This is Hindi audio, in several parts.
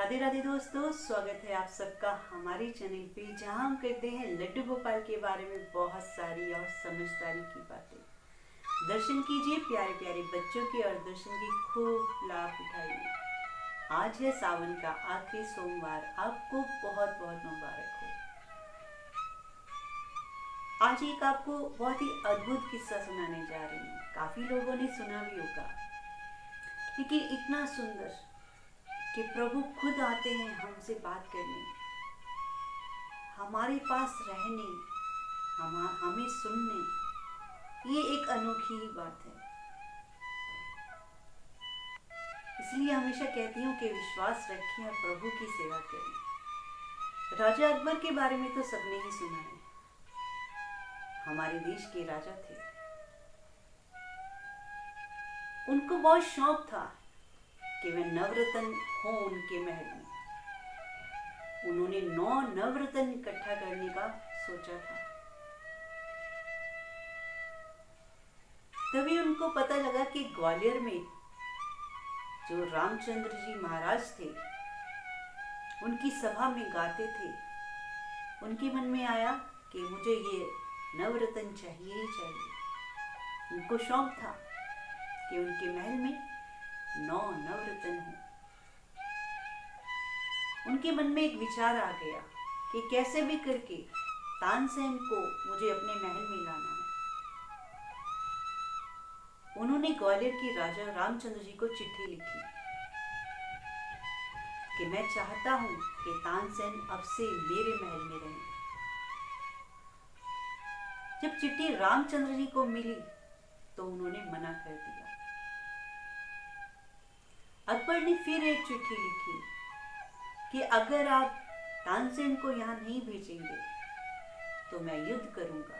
राधे राधे दोस्तों, स्वागत है आप सबका हमारे चैनल पे, जहां हम करते हैं लड्डू गोपाल के बारे में बहुत सारी और समझदारी की बातें। दर्शन कीजिए प्यारे प्यारे बच्चों के और दर्शन की खूब लाभ उठाइए। आज है सावन का आखिरी सोमवार, आपको बहुत बहुत मुबारक हो। आज एक आपको बहुत ही अद्भुत किस्सा सुनाने जा रही हूँ। काफी लोगों ने सुना भी होगा, लेकिन इतना सुंदर कि प्रभु खुद आते हैं हमसे बात करने, हमारे पास रहने, हमें सुनने। ये एक अनोखी ही बात है। इसलिए हमेशा कहती हूँ कि विश्वास रखें और प्रभु की सेवा करें। राजा अकबर के बारे में तो सबने ही सुना है। हमारे देश के राजा थे। उनको बहुत शौक था कि वे नवरत्न हो उनके महल में। उन्होंने 9 नवरत्न इकट्ठा करने का सोचा था। तभी उनको पता लगा कि ग्वालियर में जो रामचंद्र जी महाराज थे, उनकी सभा में गाते थे। उनके मन में आया कि मुझे ये नवरत्न चाहिए ही चाहिए। उनको शौक था कि उनके महल में 9 नवरत्न हो। उनके मन में एक विचार आ गया कि कैसे भी करके तानसेन को मुझे अपने महल में लाना है। उन्होंने ग्वालियर के राजा रामचंद्र जी को चिट्ठी लिखी कि मैं चाहता हूं कि तानसेन अब से मेरे महल में रहे। जब चिट्ठी रामचंद्र जी को मिली तो उन्होंने मना कर दिया। अकबर ने फिर एक चिट्ठी लिखी कि अगर आप तानसेन को यहां नहीं भेजेंगे तो मैं युद्ध करूंगा।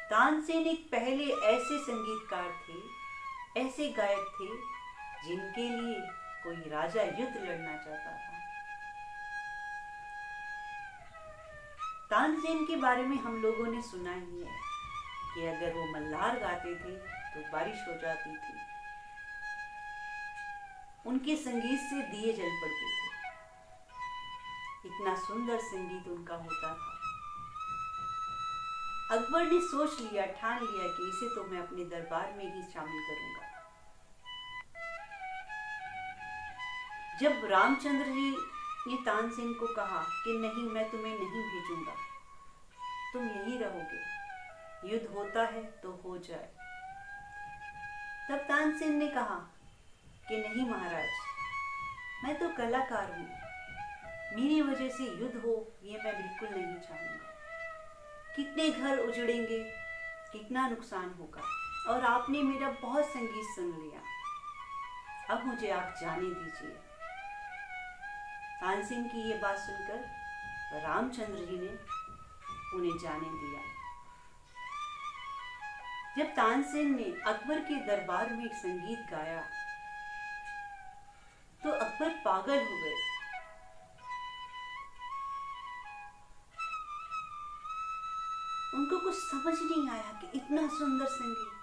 तानसेन एक पहले ऐसे संगीतकार थे, ऐसे गायक थे जिनके लिए कोई राजा युद्ध लड़ना चाहता था। तानसेन के बारे में हम लोगों ने सुना ही है कि अगर वो मल्हार गाते थे तो बारिश हो जाती थी। उनके संगीत से दिए जल पड़ते थे। इतना सुंदर संगीत उनका होता था। अकबर ने सोच लिया, ठान लिया कि इसे तो मैं अपने दरबार में ही शामिल करूंगा। जब रामचंद्र जी ने तानसेन को कहा कि नहीं, मैं तुम्हें नहीं भेजूंगा, तुम यहीं रहोगे, युद्ध होता है तो हो जाए। तब तानसेन ने कहा कि नहीं महाराज, मैं तो कलाकार हूं, मेरी वजह से युद्ध हो ये मैं बिल्कुल नहीं चाहूंगा। कितने घर उजड़ेंगे, कितना नुकसान होगा, और आपने मेरा बहुत संगीत सुन लिया। अब मुझे आप जाने दीजिए। तानसेन की ये बात सुनकर रामचंद्र जी ने उन्हें जाने दिया। जब तानसेन ने अकबर के दरबार में संगीत गाया तो अकबर पागल हो गए। उनको कुछ समझ नहीं आया कि इतना सुंदर संगीत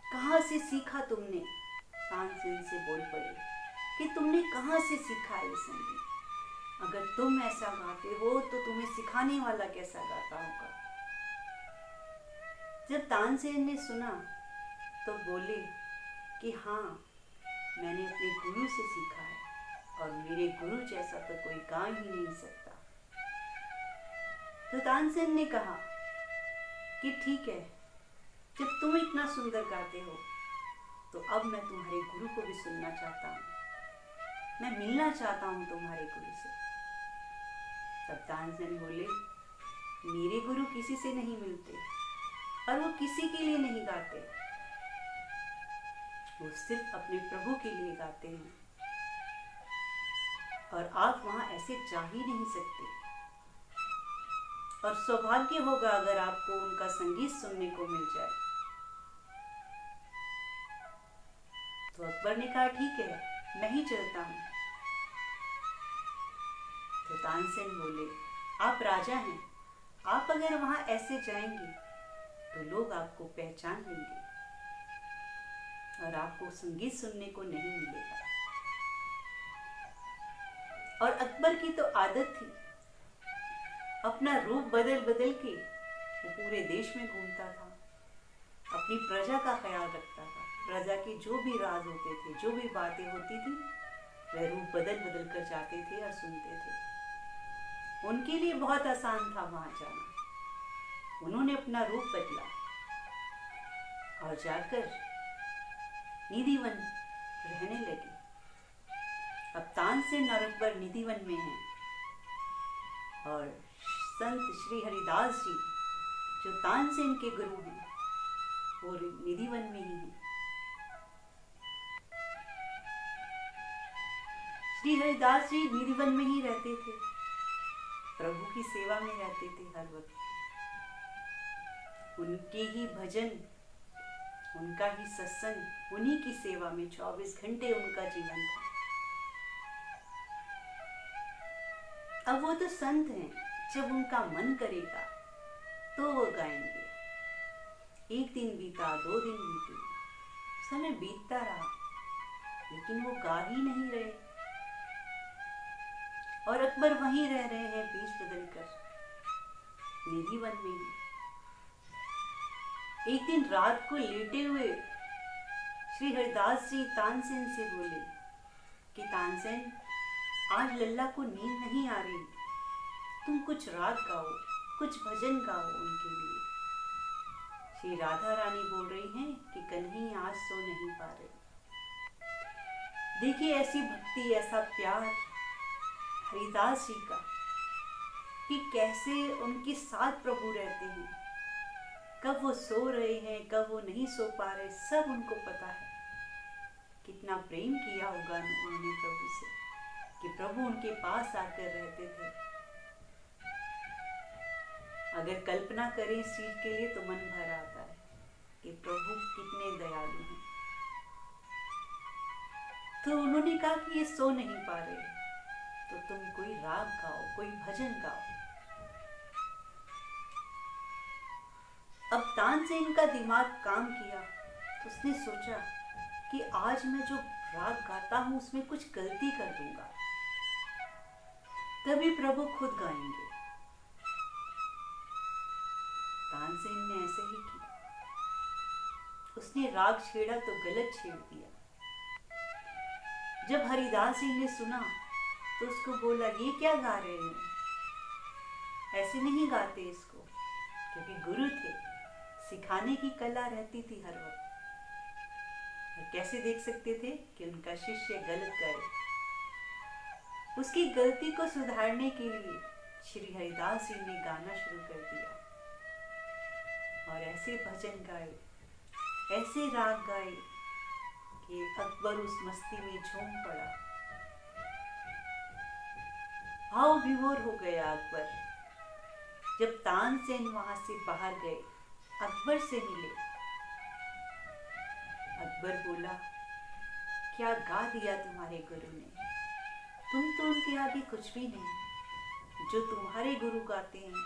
कहां से सीखा तुमने। तानसेन से बोल पड़े कि तुमने कहां से सीखा ये संगीत। अगर तुम ऐसा गाते हो तो तुम्हें सिखाने वाला कैसा गाता होगा। जब तानसेन ने सुना तो बोले कि हाँ, मैंने अपने गुरु से सीखा है और मेरे गुरु जैसा तो कोई गा ही नहीं सकता। तो तानसेन ने कहा कि ठीक है, जब तुम इतना सुंदर गाते हो तो अब मैं तुम्हारे गुरु को भी सुनना चाहता हूँ, मैं मिलना चाहता हूँ तुम्हारे गुरु से। तब तानसेन बोले, मेरे गुरु किसी से नहीं मिलते और वो किसी के लिए नहीं गाते, वो सिर्फ अपने प्रभु के लिए गाते हैं, और आप वहां ऐसे जा ही नहीं सकते। और सौभाग्य होगा अगर आपको उनका संगीत सुनने को मिल जाए। तो अकबर ने कहा ठीक है, मैं ही चलता हूं। तो तानसेन बोले, आप राजा हैं, आप अगर वहां ऐसे जाएंगे तो लोग आपको पहचान लेंगे और आपको संगीत सुनने को नहीं मिलेगा। और अकबर की तो आदत थी अपना रूप बदल बदल के वो पूरे देश में घूमता था, अपनी प्रजा का ख्याल रखता था। प्रजा के जो भी राज होते थे, जो भी बातें होती थी, वह रूप बदल बदल कर जाते थे और सुनते थे। उनके लिए बहुत आसान था वहां जाना। उन्होंने अपना रूप बदला और जाकर निधिवन रहने लगे। अब तानसेन और अकबर निधिवन में हैं और संत श्री हरिदास जी जो तानसेन के गुरु हैं वो निधिवन में ही हैं। श्री हरिदास जी निधिवन में ही रहते थे, प्रभु की सेवा में रहते थे हर वक्त। उनके ही भजन, उनका ही सत्संग, उन्हीं की सेवा में 24 घंटे उनका जीवन था। अब वो तो संत हैं, जब उनका मन करेगा तो वो गाएंगे। एक दिन बीता, 2 दिन बीते, समय बीतता रहा, लेकिन वो गा ही नहीं रहे। और अकबर वहीं रह रहे हैं बीच बदलकर, निधिवन में ही। एक दिन रात को लेटे हुए श्री हरिदास जी तानसेन से बोले कि तानसेन, आज लल्ला को नींद नहीं आ रही, तुम कुछ राग गाओ, कुछ भजन गाओ उनके लिए। श्री राधा रानी बोल रही हैं कि कन्हैया आज सो नहीं पा रहे। देखिए ऐसी भक्ति, ऐसा प्यार हरिदास जी का, कि कैसे उनके साथ प्रभु रहते हैं। कब वो सो रहे हैं, कब वो नहीं सो पा रहे, सब उनको पता है। कितना प्रेम किया होगा उन्होंने प्रभु से कि प्रभु उनके पास आकर रहते थे। अगर कल्पना करें इस चीज के लिए तो मन भर आता है कि प्रभु कितने दयालु हैं। तो उन्होंने कहा कि ये सो नहीं पा रहे, तो तुम कोई राग गाओ, कोई भजन गाओ। अब तानसेन का दिमाग काम किया तो उसने सोचा कि आज मैं जो राग गाता हूं उसमें कुछ गलती कर दूंगा, तभी प्रभु खुद गाएंगे। तानसेन ने ऐसे ही किया। उसने राग छेड़ा तो गलत छेड़ दिया। जब हरिदास जी ने सुना तो उसको बोला, ये क्या गा रहे हो, ऐसे नहीं गाते इसको। क्योंकि गुरु थे, सिखाने की कला रहती थी हर वक्त। और कैसे देख सकते थे कि उनका शिष्य गलत गाए। उसकी गलती को सुधारने के लिए श्री हरिदास जी ने गाना शुरू कर दिया और ऐसे भजन गाए, ऐसे राग गाए कि अकबर उस मस्ती में झूम पड़ा। भाव विभोर हो गया अकबर। जब तानसेन वहां से बाहर गए, अकबर से मिले, अकबर बोला, क्या गा दिया तुम्हारे गुरु ने, तुम तो उनके आगे कुछ भी नहीं। जो तुम्हारे गुरु गाते हैं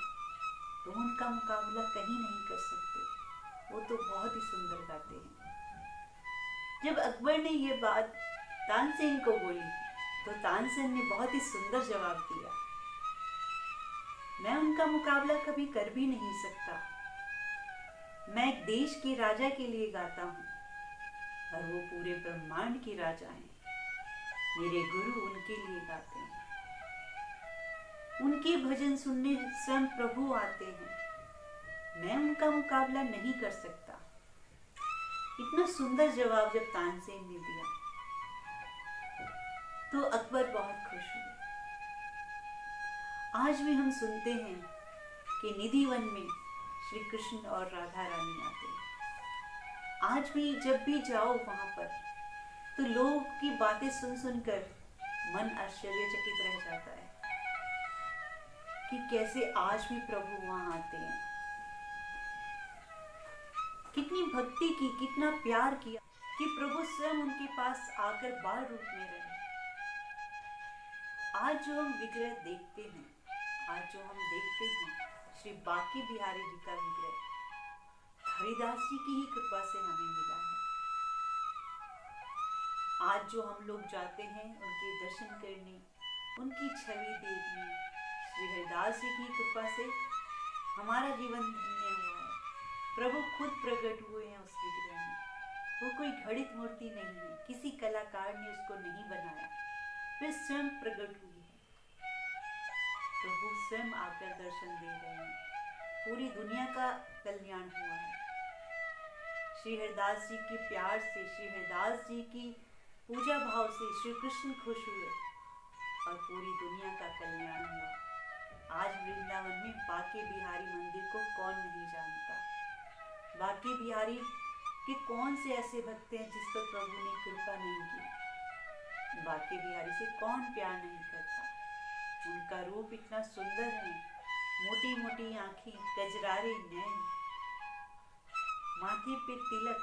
तुम उनका मुकाबला कहीं नहीं कर सकते, वो तो बहुत ही सुंदर गाते हैं। जब अकबर ने ये बात तानसेन को बोली तो तानसेन ने बहुत ही सुंदर जवाब दिया, मैं उनका मुकाबला कभी कर भी नहीं सकता। मैं एक देश के राजा के लिए गाता हूँ और वो पूरे ब्रह्मांड के राजा हैं। मेरे गुरु उनके लिए गाते हैं, उनके भजन सुनने स्वयं प्रभु आते हैं। मैं उनका मुकाबला नहीं कर सकता। इतना सुंदर जवाब जब तानसेन ने दिया तो अकबर बहुत खुश हुए। आज भी हम सुनते हैं कि निधिवन में श्री कृष्ण और राधा रानी आते हैं। आज भी जब भी जाओ वहां पर तो लोग की बातें सुन सुनकर मन आश्चर्यचकित रह जाता है कि कैसे आज भी प्रभु वहां आते हैं। कितनी भक्ति की, कितना प्यार किया कि प्रभु स्वयं उनके पास आकर बाल रूप में रहे। आज जो हम विग्रह देखते हैं, आज जो हम देखते हैं श्री बांके बिहारी जी का विग्रह, हरिदास जी की ही कृपा से हमें मिला है। आज जो हम लोग जाते हैं उनके दर्शन करने, उनकी छवि देखने श्री हरिदास जी की कृपा से हमारा जीवन धन्य हुआ है। प्रभु खुद प्रकट हुए हैं उस विग्रह में। वो कोई घड़ित मूर्ति नहीं है, किसी कलाकार ने उसको नहीं बनाया, वे स्वयं प्रकट हुई है। प्रभु स्वयं आकर दर्शन दे रहे हैं। पूरी दुनिया का कल्याण हुआ है। श्री हरिदास जी के प्यार से, श्री हरिदास जी की पूजा भाव से श्री कृष्ण खुश हुए और पूरी दुनिया का कल्याण हुआ। आज वृंदावन में बांके बिहारी मंदिर को कौन नहीं जानता। बांके बिहारी के कौन से ऐसे भक्त हैं जिस पर प्रभु ने कृपा नहीं की। बांके बिहारी से कौन प्यार नहीं करता। उनका रूप इतना सुंदर है, मोटी मोटी आंखें, कजरारे नैन, माथे पे तिलक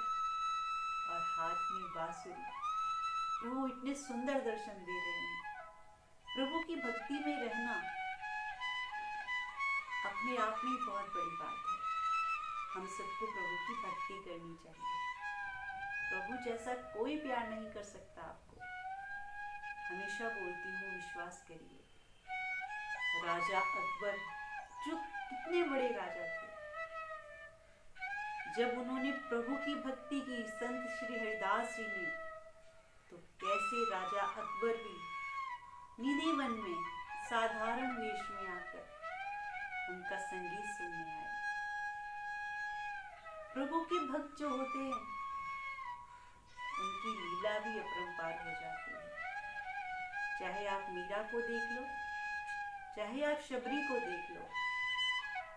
और हाथ में बांसुरी। प्रभु इतने सुंदर दर्शन दे रहे हैं। प्रभु की भक्ति में रहना अपने आप में बहुत बड़ी बात है। हम सबको प्रभु की भक्ति करनी चाहिए। प्रभु जैसा कोई प्यार नहीं कर सकता आपको। हमेशा बोलती हूँ, विश्वास करिए। राजा अकबर जो कितने बड़े राजा थे, जब उन्होंने प्रभु की भक्ति की संत श्री हरिदास जी ने, तो कैसे राजा अकबर भी निधि वन में साधारण वेश में आकर उनका संगीत सुनने आए। प्रभु के भक्त जो होते हैं उनकी लीला भी अपरंपार हो जाती है। चाहे आप मीरा को देख लो, चाहे आप शबरी को देख लो,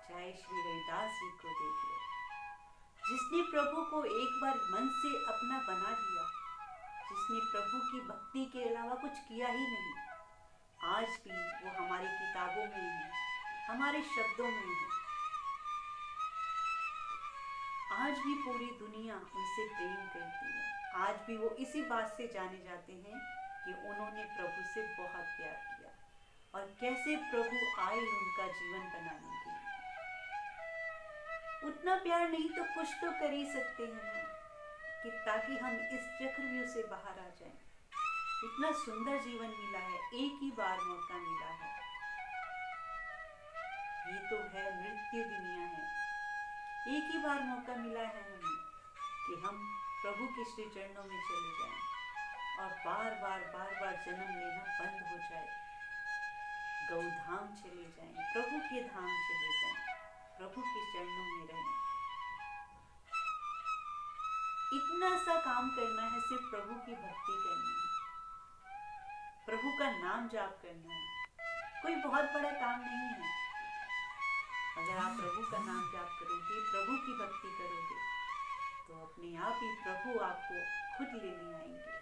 चाहे श्री हरिदास जी को देख लो। जिसने प्रभु को एक बार मन से अपना बना लिया, जिसने प्रभु की भक्ति के अलावा कुछ किया ही नहीं, आज भी वो हमारी किताबों में है, हमारे शब्दों में है। आज भी पूरी दुनिया उनसे प्रेम करती है। आज भी वो इसी बात से जाने जाते हैं कि उन्होंने प्रभु से बहुत प्यार किया और कैसे प्रभु आए उनका जीवन बनाने के लिए। उतना प्यार नहीं तो कुछ तो कर ही सकते हैं ना, कि ताकि हम इस चक्रव्यूह से बाहर आ जाएं। इतना सुंदर जीवन मिला है, एक ही बार मौका मिला है। ये तो है मृत्यु दुनिया है। एक ही बार मौका मिला है हमें कि हम प्रभु के श्री चरणों में चले जाएं और बार बार जन्म लेना बंद हो जाए। गौधाम चले जाएं, प्रभु के धाम चले जाएं, प्रभु के चरणों में रहें। इतना सा काम करना है, सिर्फ प्रभु की भक्ति करनी है, प्रभु का नाम जाप करना है। कोई बहुत बड़ा काम नहीं है। अगर आप प्रभु का नाम जाप करोगे, प्रभु की भक्ति करोगे, तो अपने आप ही प्रभु आपको खुद लेने आएंगे।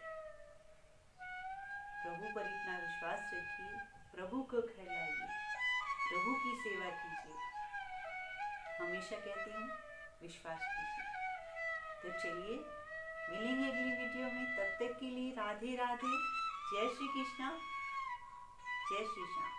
प्रभु पर इतना विश्वास रखिए, प्रभु को घर लाइए, प्रभु की सेवा कीजिए। हमेशा कहती हूँ, विश्वास कीजिए। तो चलिए मिलेंगे अगली वीडियो में। तब तक के लिए राधे राधे, जय श्री कृष्णा, जय श्री श्याम।